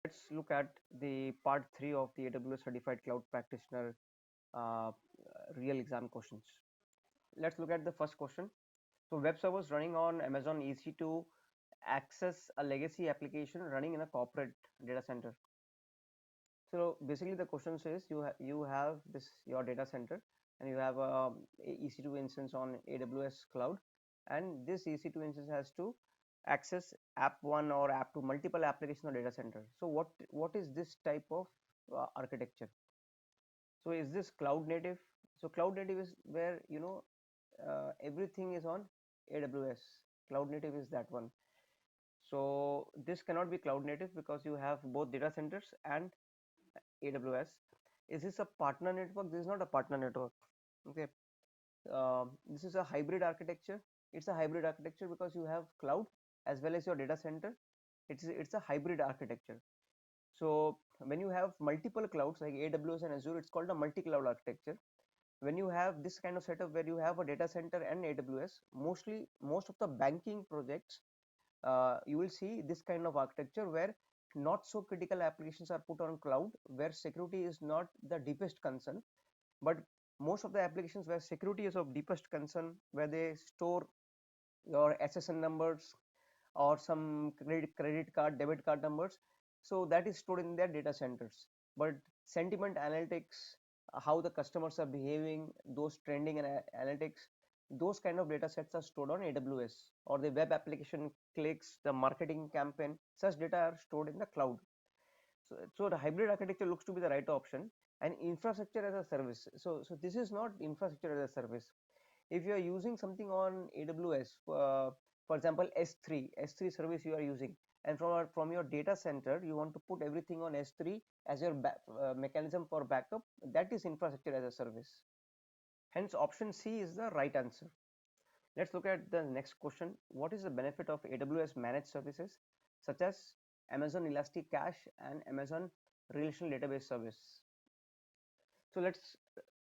Let's look at the part 3 of the AWS Certified Cloud Practitioner uh, real exam questions. Let's look at the first question. So web servers running on Amazon EC2 access a legacy application running in a corporate data center. So basically the question says you have this your data center and you have a EC2 instance on AWS Cloud, and this EC2 instance has to access app 1 or app 2 multiple applications on data center. So what is this type of architecture? So is this cloud native? So cloud native is where everything is on AWS. Cloud native is that one. So this cannot be cloud native because you have both data centers and AWS. Is this a partner network? This is not a partner network. Okay. This is a hybrid architecture. It's a hybrid architecture because you have cloud as well as your data center. It's a hybrid architecture. So when you have multiple clouds like AWS and Azure, it's called a multi-cloud architecture. When you have this kind of setup where you have a data center and AWS, most of the banking projects, you will see this kind of architecture where not so critical applications are put on cloud, where security is not the deepest concern, but most of the applications where security is of deepest concern, where they store your SSN numbers or some credit card, debit card numbers, so that is stored in their data centers. But sentiment analytics, how the customers are behaving, those trending and analytics, those kind of data sets are stored on AWS, or the web application clicks, the marketing campaign, such data are stored in the cloud. So the hybrid architecture looks to be the right option. And infrastructure as a service, so this is not infrastructure as a service. If you are using something on AWS, for example S3 service you are using, and from your data center you want to put everything on S3 as your mechanism for backup, that is infrastructure as a service. Hence option C is the right answer. Let's look at the next question. What is the benefit of AWS managed services such as Amazon Elastic Cache and Amazon Relational Database Service? So let's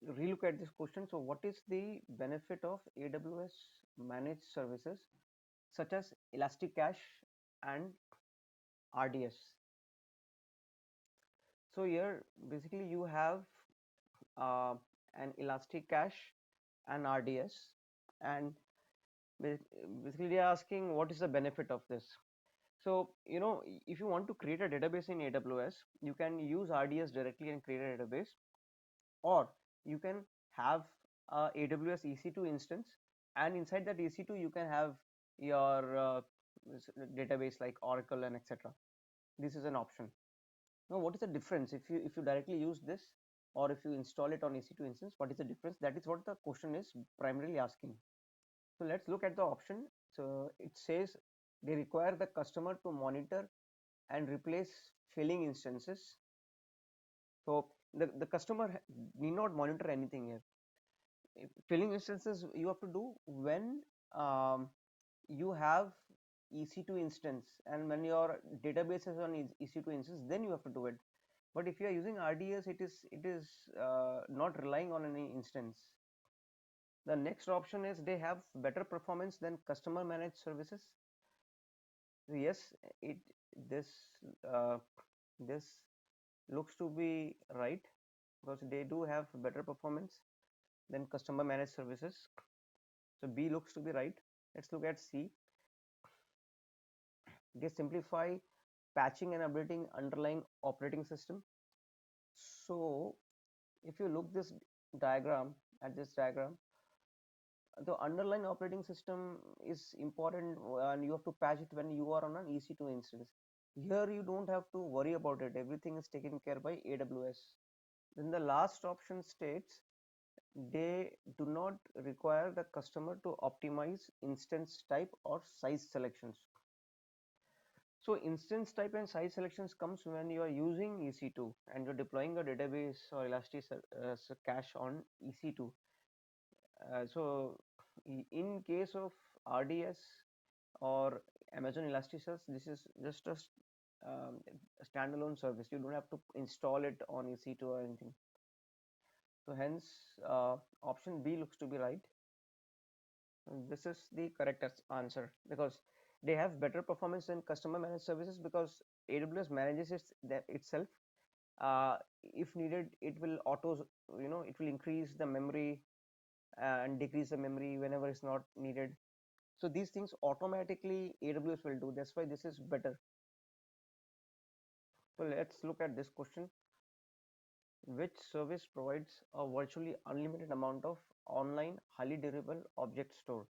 relook at this question. So what is the benefit of AWS managed services such as Elastic Cache and RDS? So here basically you have uh, an Elastic Cache and RDS, and basically they are asking what is the benefit of this. So if you want to create a database in AWS, you can use RDS directly and create a database, or you can have a AWS EC2 instance, and inside that EC2 you can have your database like Oracle and etc. This is an option. Now what is the difference if you directly use this, or if you install it on EC2 instance? What is the difference? That is what the question is primarily asking. So let's look at the option. So it says they require the customer to monitor and replace failing instances. So the customer need not monitor anything here. Failing instances you have to do when um, you have EC2 instance, and when your database is on EC2 instance, then you have to do it. But if you are using RDS, it is not relying on any instance. The next option is they have better performance than customer managed services. Yes, it this uh, this looks to be right, because they do have better performance than customer managed services. So B looks to be right. Let's look at C. They simplify patching and updating underlying operating system. So if you look this diagram at this diagram, the underlying operating system is important, and you have to patch it when you are on an EC2 instance. Here you don't have to worry about it. Everything is taken care by AWS. Then the last option states they do not require the customer to optimize instance type or size selections. So instance type and size selections comes when you are using EC2 and you're deploying a database or Elastic cache on EC2. So in case of RDS or Amazon Elasticsearch, this is just a standalone service. You don't have to install it on EC2 or anything. So hence option B looks to be right. And this is the correct answer, because they have better performance than customer managed services, because AWS manages itself. If needed, it will it will increase the memory and decrease the memory whenever it's not needed. So these things automatically AWS will do. That's why this is better. So let's look at this question. Which service provides a virtually unlimited amount of online highly durable object store?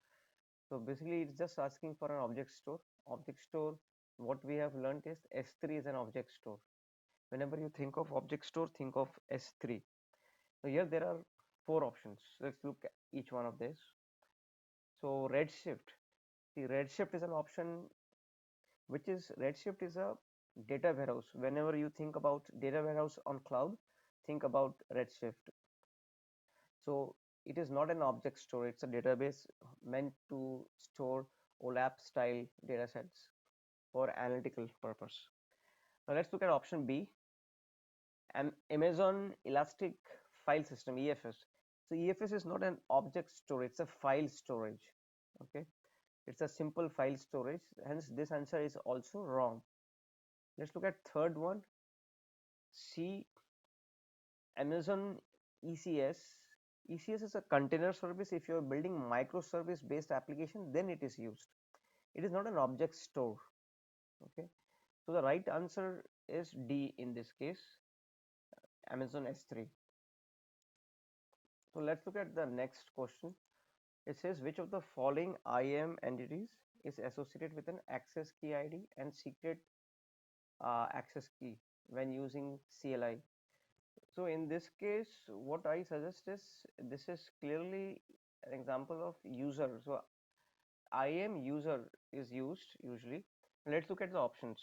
So basically it's just asking for an object store. Object store, what we have learned is S3 is an object store. Whenever you think of object store, think of S3. So here there are four options. Let's look at each one of these. So Redshift. See, Redshift is an option, which is Redshift is a data warehouse. Whenever you think about data warehouse on cloud, think about Redshift. So it is not an object store. It's a database meant to store OLAP style data sets for analytical purpose. Now let's look at option B, Amazon Elastic File System, EFS. So EFS is not an object store, it's a file storage. Okay, it's a simple file storage, hence this answer is also wrong. Let's look at third one, C, Amazon ECS. ECS is a container service. If you're building microservice based application, then it is used. It is not an object store. Okay, so the right answer is D in this case, Amazon S3. So let's look at the next question. It says which of the following IAM entities is associated with an access key ID and secret access key when using CLI. So in this case, what I suggest is this is clearly an example of user. So IAM user is used usually. Let's look at the options.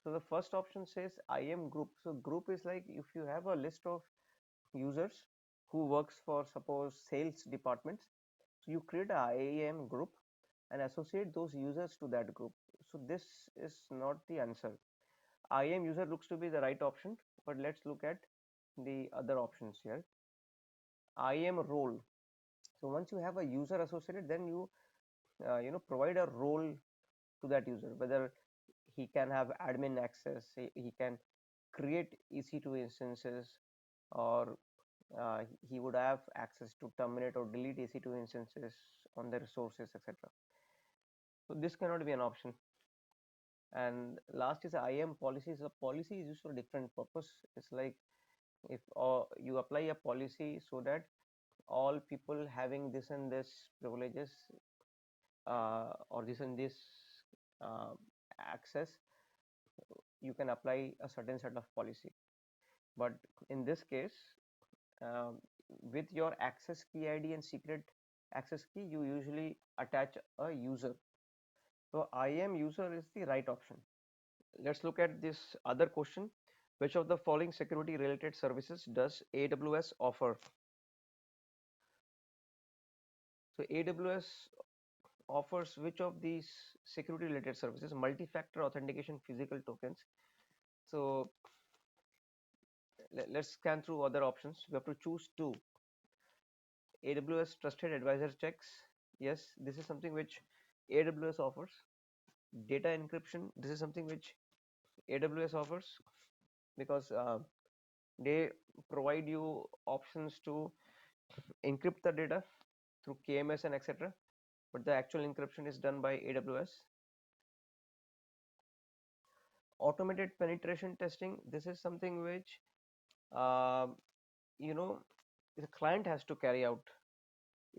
So the first option says IAM group. So group is like if you have a list of users who works for suppose sales departments, so you create a IAM group and associate those users to that group. So this is not the answer. IAM user looks to be the right option, but let's look at the other options here. IAM role. So once you have a user associated, then you provide a role to that user, whether he can have admin access, he can create EC2 instances, or he would have access to terminate or delete EC2 instances on the resources, etc. So this cannot be an option. And last is IAM policies. A policy is used for different purpose. It's like if you apply a policy so that all people having this and this privileges or this and this uh, access, you can apply a certain set of policy. But in this case, um, with your access key ID and secret access key, you usually attach a user. So IAM user is the right option. Let's look at this other question. Which of the following security related services does AWS offer? So AWS offers which of these security related services? Multi-factor authentication, physical tokens. So let's scan through other options. We have to choose two. AWS trusted advisor checks. Yes, this is something which AWS offers. Data encryption. This is something which AWS offers because they provide you options to encrypt the data through KMS and etc. But the actual encryption is done by AWS. Automated penetration testing. This is something which uh, you know the client has to carry out.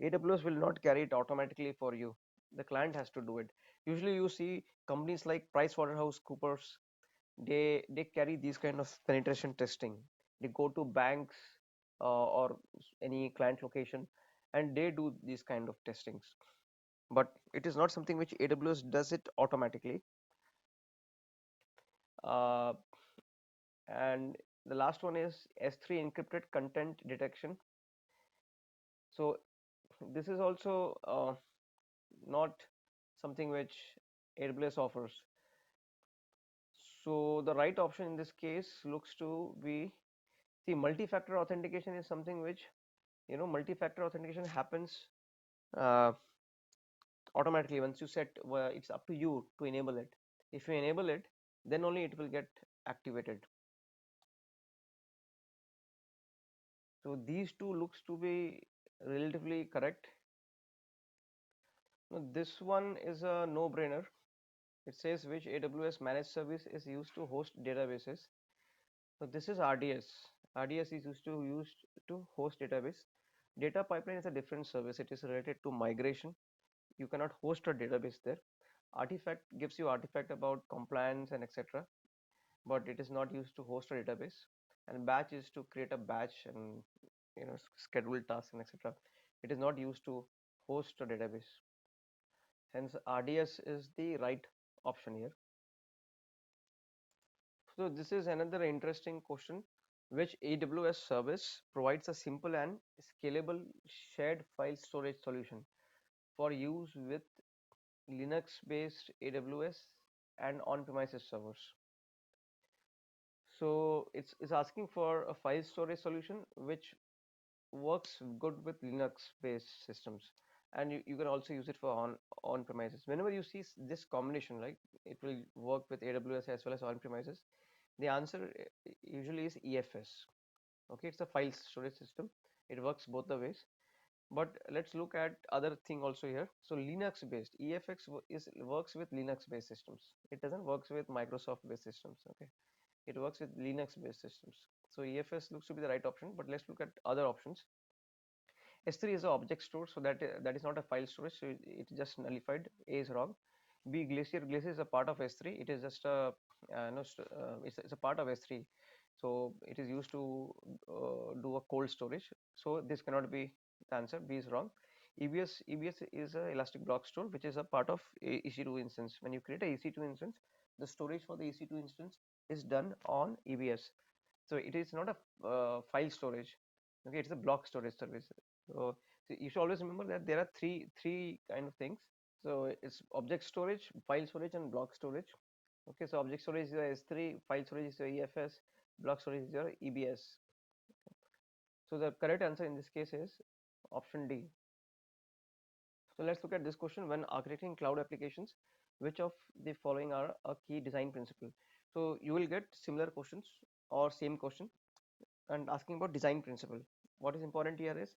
AWS will not carry it automatically for you. The client has to do it. Usually you see companies like PricewaterhouseCoopers, they carry these kind of penetration testing. They go to banks or any client location and they do these kind of testings. But it is not something which AWS does it automatically. Uh, and the last one is S3 encrypted content detection. So this is also not something which AWS offers. So the right option in this case looks to be, see, multi-factor authentication is something which, multi-factor authentication happens uh, automatically once you set, it's up to you to enable it. If you enable it, then only it will get activated. So these two looks to be relatively correct. Now this one is a no-brainer. It says which AWS managed service is used to host databases. So this is RDS. RDS is used to host database. Data pipeline is a different service. It is related to migration. You cannot host a database there. Artifact gives you artifact about compliance and etc. But it is not used to host a database. And batch is to create a batch and schedule tasks and etc. It is not used to host a database. Hence RDS is the right option here. So this is another interesting question. Which AWS service provides a simple and scalable shared file storage solution for use with Linux based AWS and on-premises servers? So it's asking for a file storage solution which works good with Linux based systems, and you can also use it for on premises. Whenever you see this combination, like it will work with AWS as well as on premises, the answer usually is EFS. Okay, it's a file storage system. It works both the ways. But let's look at other thing also here. So Linux based EFX works with Linux based systems. It doesn't works with Microsoft based systems. Okay, it works with Linux based systems. So EFS looks to be the right option, but let's look at other options. S3 is an object store, so that is not a file storage, so it just nullified. A is wrong. B, Glacier is a part of S3. It is just a no, it's a part of S3, so it is used to do a cold storage. So this cannot be the answer. B is wrong. EBS is a elastic block store, which is a part of EC2 instance. When you create a EC2 instance, the storage for the EC2 instance is done on EBS. So it is not a file storage. Okay, it's a block storage service. So you should always remember that there are three kind of things. So it's object storage, file storage, and block storage. Okay, so object storage is your S3, file storage is your EFS, block storage is your EBS. So the correct answer in this case is option D. So let's look at this question. When architecting cloud applications, which of the following are a key design principle? So you will get similar questions or same question and asking about design principle. What is important here is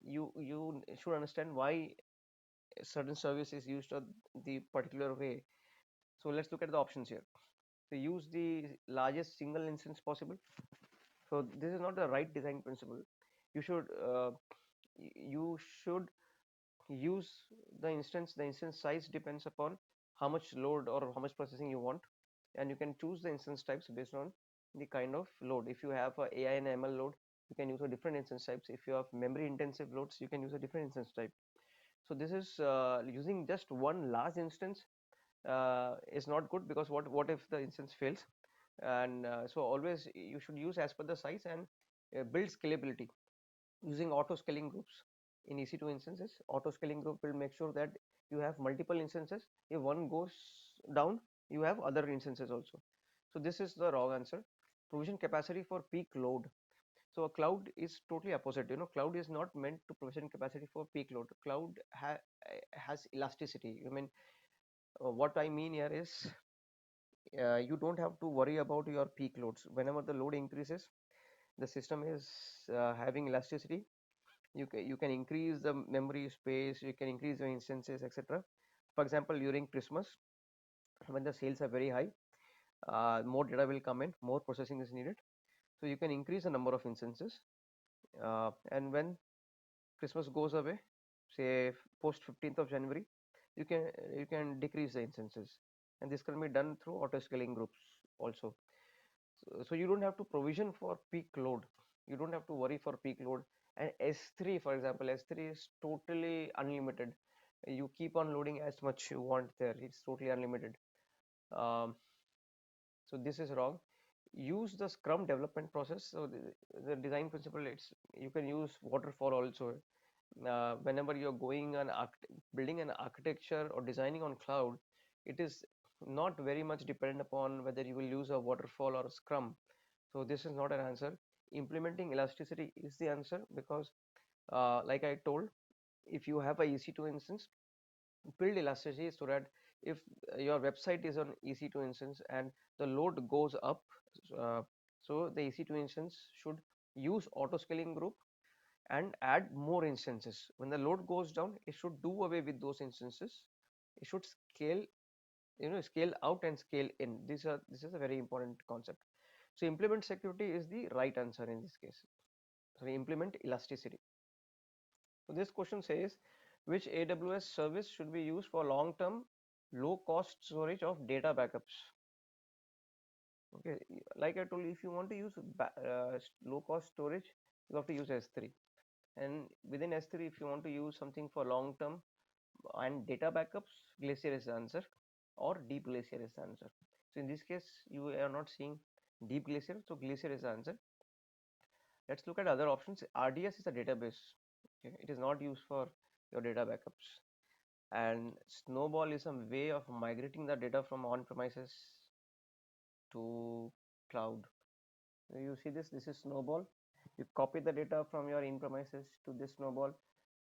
you should understand why certain service is used the particular way. So let's look at the options here. So use the largest single instance possible. So this is not the right design principle. You should use the instance size depends upon how much load or how much processing you want, and you can choose the instance types based on the kind of load. If you have a AI and ML load, you can use a different instance types. If you have memory intensive loads, you can use a different instance type. So this is using just one large instance is not good, because what if the instance fails? And so always you should use as per the size and build scalability using auto scaling groups. In EC2 instances, auto scaling group will make sure that you have multiple instances. If one goes down, you have other instances also. So this is the wrong answer. Provision capacity for peak load. So a cloud is totally opposite. Cloud is not meant to provision capacity for peak load. Cloud has elasticity. What I mean here is you don't have to worry about your peak loads. Whenever the load increases, the system is having elasticity. You can increase the memory space, you can increase the instances, etc. For example, during Christmas, when the sales are very high, more data will come in, more processing is needed, so you can increase the number of instances. And when Christmas goes away, say post 15th of January, you can decrease the instances, and this can be done through auto scaling groups also. So you don't have to provision for peak load, you don't have to worry for peak load. And S3, for example, S3 is totally unlimited. You keep on loading as much you want there, it's totally unlimited. um, so this is wrong. Use the Scrum development process. So the design principle, it's you can use waterfall also. Whenever you're going building an architecture or designing on cloud, it is not very much dependent upon whether you will use a waterfall or a Scrum. So this is not an answer. Implementing elasticity is the answer, because like I told, if you have a EC2 instance, build elasticity so that If your website is on EC2 instance and the load goes up, uh, so the EC2 instance should use auto scaling group and add more instances. When the load goes down, it should do away with those instances. It should scale, scale out and scale in. This is a very important concept. So implement security is the right answer in this case. So we implement elasticity. So this question says, which AWS service should be used for long-term, low-cost storage of data backups? Okay, like I told you, if you want to use low-cost storage, you have to use S3. And within S3, if you want to use something for long-term and data backups, Glacier is the answer, or Deep Glacier is the answer. So in this case, you are not seeing Deep Glacier, so Glacier is the answer. Let's look at other options. RDS is a database. Okay, it is not used for your data backups. And Snowball is a way of migrating the data from on-premises to cloud. You see this? This is Snowball. You copy the data from your in-premises to this Snowball,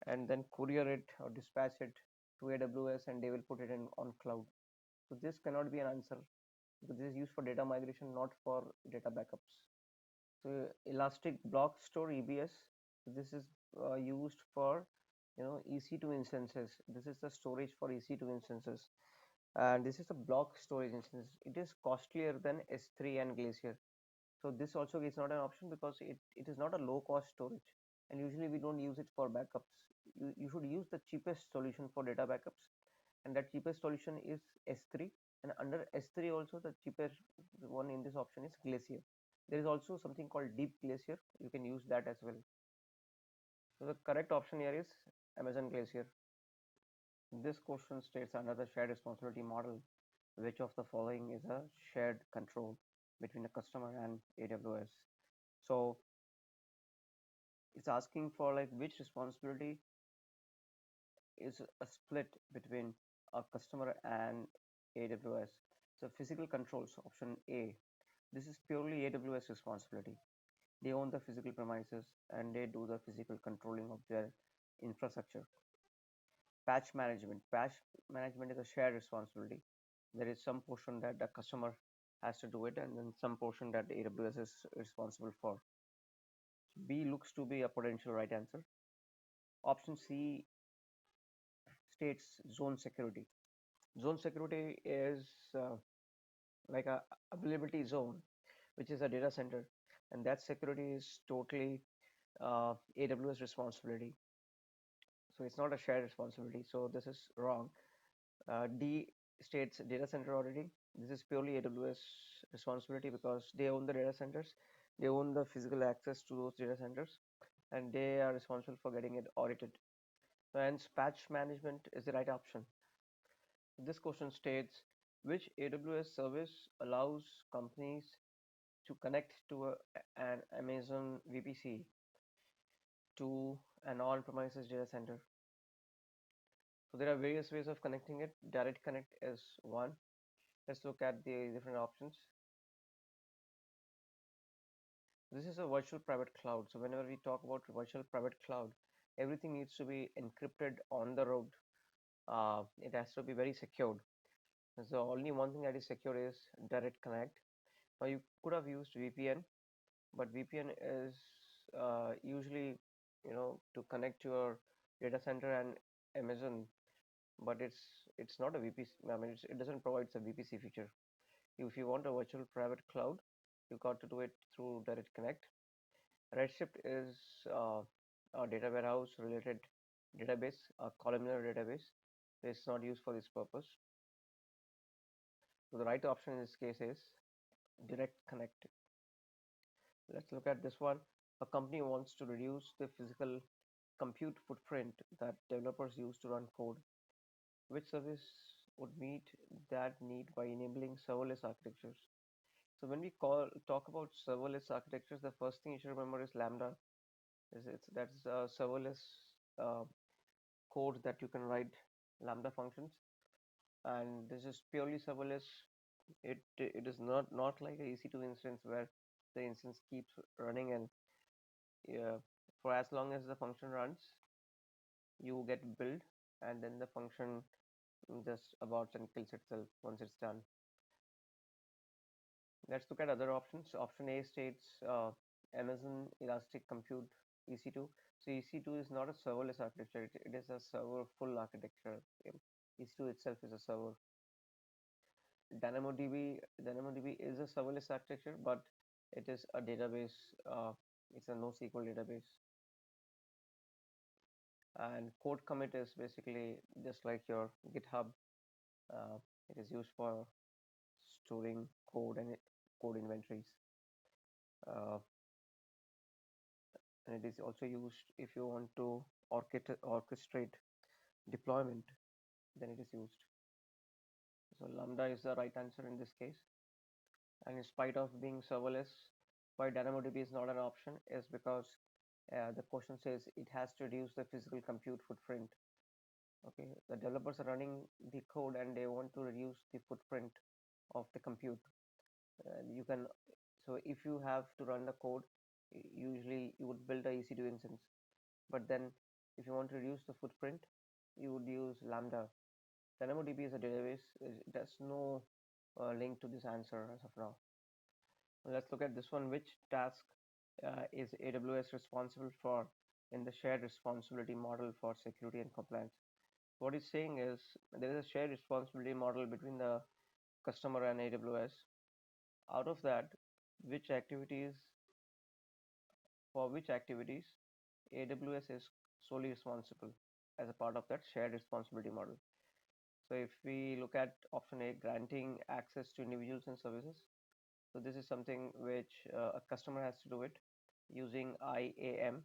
and then courier it or dispatch it to AWS, and they will put it in on cloud. So this cannot be an answer because this is used for data migration, not for data backups. So Elastic Block Store EBS. This is used for EC2 instances. This is the storage for EC2 instances, and this is a block storage instance. It is costlier than S3 and Glacier. So this also is not an option because it is not a low cost storage, and usually we don't use it for backups. You should use the cheapest solution for data backups, and that cheapest solution is S3. And under S3 also the cheapest one in this option is Glacier. There is also something called Deep Glacier. You can use that as well. So the correct option here is Amazon Glacier. This question states another shared responsibility model. Which of the following is a shared control between a customer and AWS? So it's asking for like which responsibility is a split between a customer and AWS. So physical controls, option A. This is purely AWS responsibility. They own the physical premises and they do the physical controlling of their infrastructure. Patch management. Patch management is a shared responsibility. There is some portion that the customer has to do it, and then some portion that the AWS is responsible for. B looks to be a potential right answer. Option C states zone security. Zone security is like a availability zone, which is a data center, and that security is totally AWS responsibility. So it's not a shared responsibility. So this is wrong. D states data center auditing. This is purely AWS responsibility because they own the data centers, they own the physical access to those data centers, and they are responsible for getting it audited. So hence, patch management is the right option. This question states, which AWS service allows companies to connect to an Amazon VPC to an on-premises data center? So there are various ways of connecting it. Direct Connect is one. Let's look at the different options. This is a virtual private cloud. So whenever we talk about virtual private cloud, everything needs to be encrypted on the road. It has to be very secured. So only one thing that is secure is Direct Connect. Now you could have used VPN, but VPN is usually, to connect your data center and Amazon, but it's not a VPC. I mean, it doesn't provide a VPC feature. If you want a virtual private cloud, you got to do it through Direct Connect. Redshift is a data warehouse related database, a columnar database. It's not used for this purpose. So the right option in this case is Direct Connect. Let's look at this one. A company wants to reduce the physical compute footprint that developers use to run code. Which service would meet that need by enabling serverless architectures? So when we talk about serverless architectures, the first thing you should remember is Lambda. That's serverless uh, code that you can write Lambda functions, and this is purely serverless. It is not like a EC2 instance where the instance keeps running, and for as long as the function runs, you get billed, and then the function just aborts and kills itself once it's done. Let's look at other options. Option A states Amazon Elastic Compute EC2. So EC2 is not a serverless architecture, it is a server full architecture. EC2 itself is a server. DynamoDB is a serverless architecture, but it is a database. It's a NoSQL database. And code commit is basically just like your GitHub. Uh, it is used for storing code and code inventories. Uh, and it is also used if you want to orchestrate deployment, then it is used. So Lambda is the right answer in this case. And in spite of being serverless, why DynamoDB is not an option is because the question says it has to reduce the physical compute footprint. Okay, the developers are running the code and they want to reduce the footprint of the compute. You can, so if you have to run the code, usually you would build a EC2 instance, but then if you want to reduce the footprint, you would use Lambda. DynamoDB is a database. There's no link to this answer as of now. Let's look at this one. Which task is AWS responsible for in the shared responsibility model for security and compliance? What it's saying is there is a shared responsibility model between the customer and AWS. Out of that, which activities, for which activities AWS is solely responsible as a part of that shared responsibility model. So if we look at option A, granting access to individuals and services. So this is something which a customer has to do it using IAM.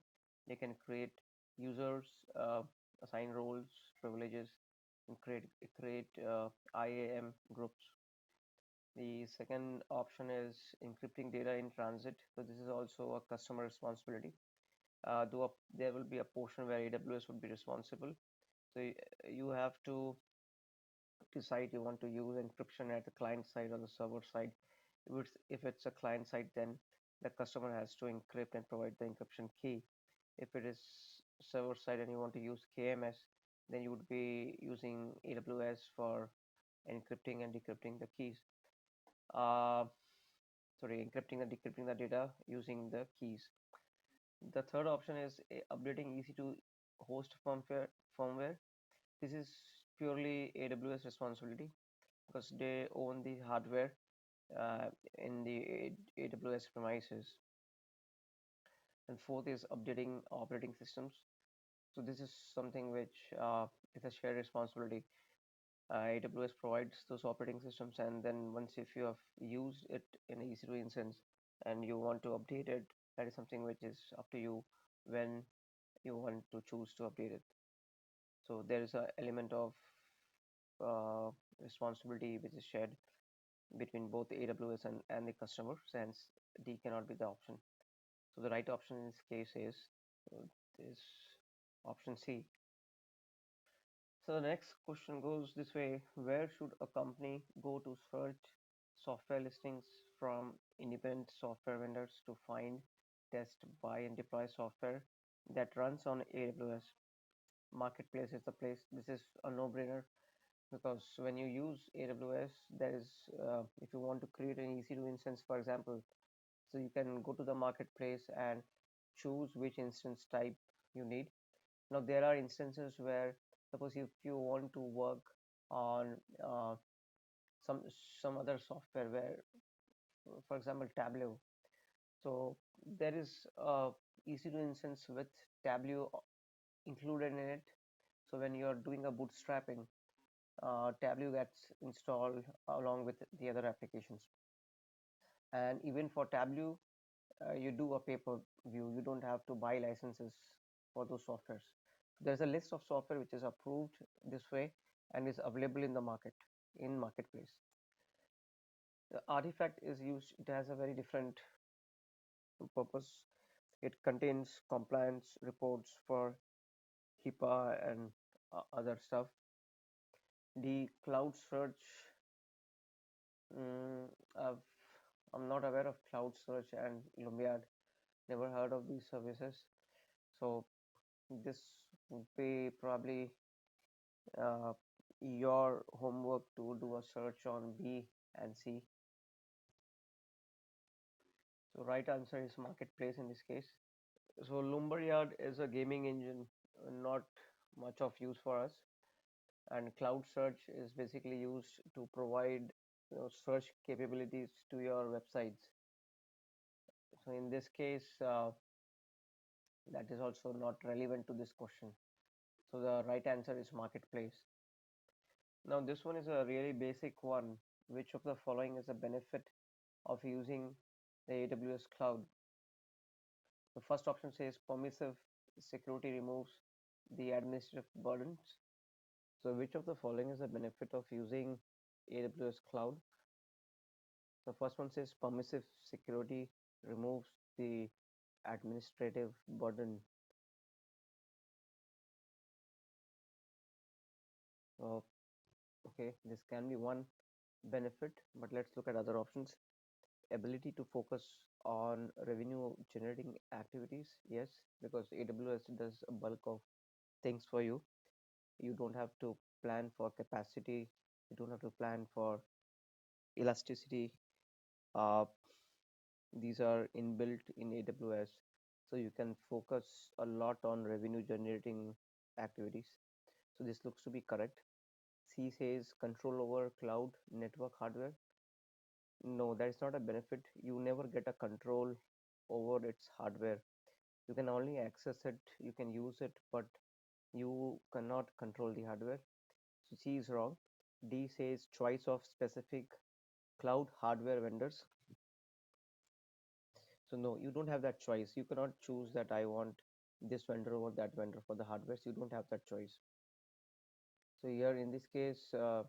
They can create users, assign roles, privileges, and create IAM groups. The second option is encrypting data in transit. So this is also a customer responsibility. Though there will be a portion where AWS would be responsible. So you have to decide you want to use encryption at the client side or the server side. If it's a client side, then the customer has to encrypt and provide the encryption key. If it is server side and you want to use KMS, then you would be using AWS for encrypting and decrypting the keys. Uh, encrypting and decrypting the data using the keys. The third option is updating EC2 host firmware. This is purely AWS responsibility because they own the hardware uh, in the AWS premises. And fourth is updating operating systems. So this is something which is a shared responsibility. AWS provides those operating systems, and then once if you have used it in an EC2 instance and you want to update it, that is something which is up to you when you want to choose to update it. So there is an element of uh, responsibility which is shared between both AWS and the customer, since D cannot be the option. So the right option in this case is option C. So the next question goes this way: where should a company go to search software listings from independent software vendors to find, test, buy, and deploy software that runs on AWS? Marketplace is the place. This is a no-brainer because when you use AWS, there is if you want to create an EC2 instance, for example, so you can go to the marketplace and choose which instance type you need. Now there are instances where suppose if you want to work on some some other software where, for example, Tableau. So there is a EC2 instance with Tableau included in it. So when you are doing a bootstrapping, Tableau gets installed along with the other applications. And even for Tableau, you do a pay per view. You don't have to buy licenses for those softwares. There's a list of software which is approved this way and is available in the market, in marketplace. The artifact is used, it has a very different purpose. It contains compliance reports for HIPAA and other stuff. The cloud search, mm, I've, I'm not aware of cloud search and Lumbead, never heard of these services. So this would be probably your homework to do a search on B and C. So right answer is marketplace in this case. So Lumberyard is a gaming engine, not much of use for us. And cloud search is basically used to provide search capabilities to your websites. So in this case, that is also not relevant to this question. So the right answer is marketplace. Now this one is a really basic one. Which of the following is a benefit of using the AWS cloud? The first option says permissive security removes the administrative burdens. So which of the following is a benefit of using AWS cloud? The first one says permissive security removes the administrative burden. So, okay, this can be one benefit, but let's look at other options. Ability to focus on revenue generating activities. Yes, because AWS does a bulk of things for you. You don't have to plan for capacity, you don't have to plan for elasticity. Uh, these are inbuilt in AWS, so you can focus a lot on revenue generating activities. So this looks to be correct. C says control over cloud network hardware. No, that is not a benefit. You never get a control over its hardware. You can only access it, you can use it, but you cannot control the hardware. So C is wrong. D says choice of specific cloud hardware vendors. So no, you don't have that choice. You cannot choose that I want this vendor over that vendor for the hardware. So you don't have that choice. So here in this case, uh,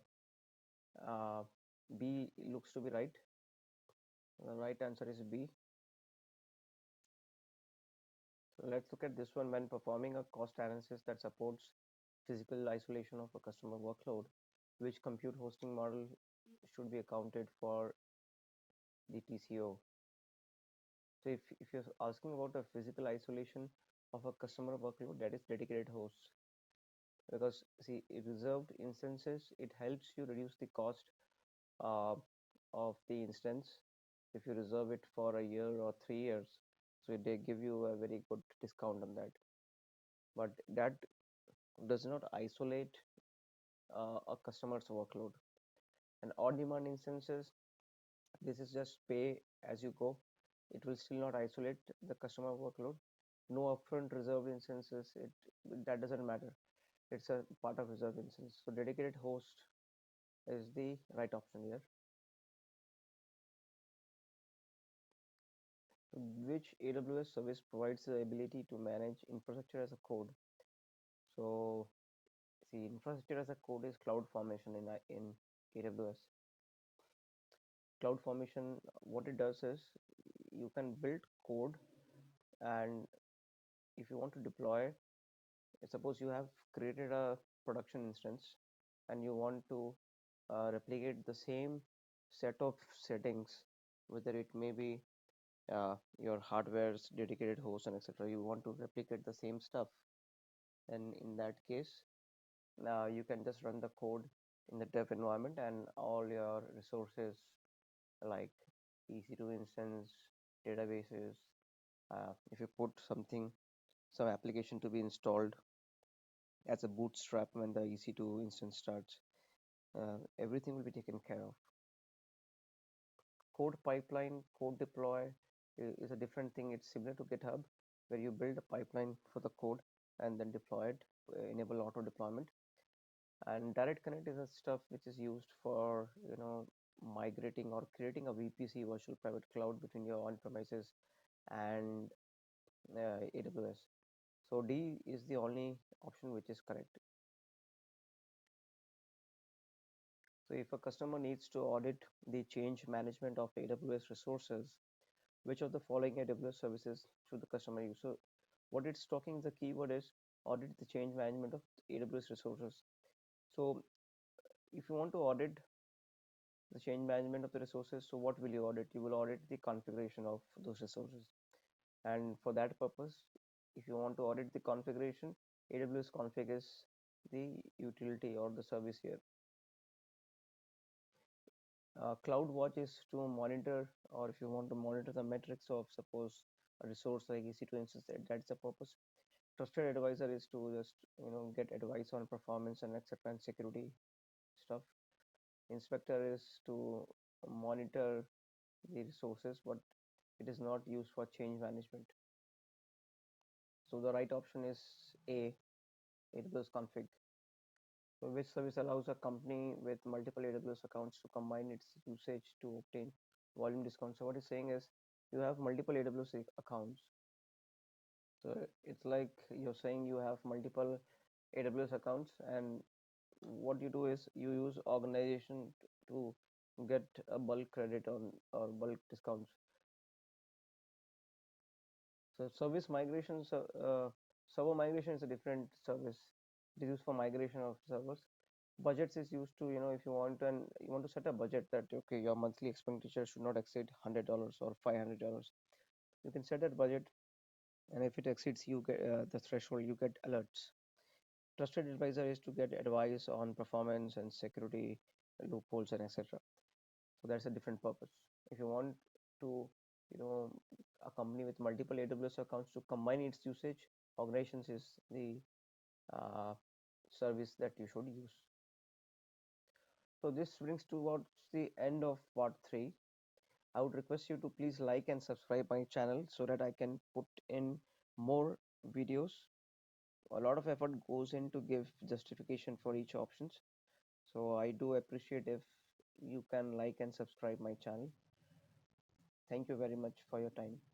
B looks to be right. The right answer is B. So let's look at this one. When performing a cost analysis that supports physical isolation of a customer workload, which compute hosting model should be accounted for the TCO? So if you're asking about a physical isolation of a customer workload, that is dedicated hosts. Because see, reserved instances, it helps you reduce the cost uh, of the instance if you reserve it for a year or 3 years. So they give you a very good discount on that. But that does not isolate a customer's workload. And on-demand instances, this is just pay as you go. It will still not isolate the customer workload. No upfront reserved instances, that doesn't matter. It's a part of reserved instance. So dedicated host is the right option here. Which AWS service provides the ability to manage infrastructure as a code? So see, infrastructure as a code is CloudFormation in AWS. CloudFormation, what it does is you can build code, and if you want to deploy, suppose you have created a production instance and you want to replicate the same set of settings, whether it may be your hardware's dedicated host and etc. You want to replicate the same stuff, and in that case, you can just run the code in the dev environment, and all your resources like EC2 instance, databases, if you put some application to be installed as a bootstrap when the EC2 instance starts, everything will be taken care of. Code pipeline, code deploy is a different thing. It's similar to GitHub, where you build a pipeline for the code and then deploy it, enable auto deployment. And Direct Connect is a stuff which is used for migrating or creating a VPC, virtual private cloud, between your on-premises and AWS. So D is the only option which is correct. So if a customer needs to audit the change management of AWS resources, which of the following AWS services should the customer use? So what it's talking, the keyword is audit the change management of AWS resources. So if you want to audit the change management of the resources, so what will you audit? You will audit the configuration of those resources. And for that purpose, if you want to audit the configuration, AWS config is the utility or the service here. CloudWatch is to monitor, or if you want to monitor the metrics of suppose a resource like EC2 instance, that's the purpose. Trusted advisor is to just get advice on performance and etc. and security stuff. Inspector is to monitor the resources, but it is not used for change management. So the right option is A, AWS config. So which service allows a company with multiple AWS accounts to combine its usage to obtain volume discount. So what it's saying is you have multiple AWS accounts. So it's like you're saying you have multiple AWS accounts, and what you do is you use organization to get a bulk credit on or bulk discounts. So service migration, server migration is a different service. It is used for migration of servers. Budgets is used to, if you want and you want to set a budget that okay, your monthly expenditure should not exceed $100 or $500. You can set that budget, and if it exceeds you get the threshold, you get alerts. Trusted advisor is to get advice on performance and security loopholes and etc. So that's a different purpose. If you want to, you know, a company with multiple AWS accounts to combine its usage, organizations is the uh, service that you should use. So this brings towards the end of part 3. I would request you to please like and subscribe my channel so that I can put in more videos. A lot of effort goes in to give justification for each options. So I do appreciate if you can like and subscribe my channel. Thank you very much for your time.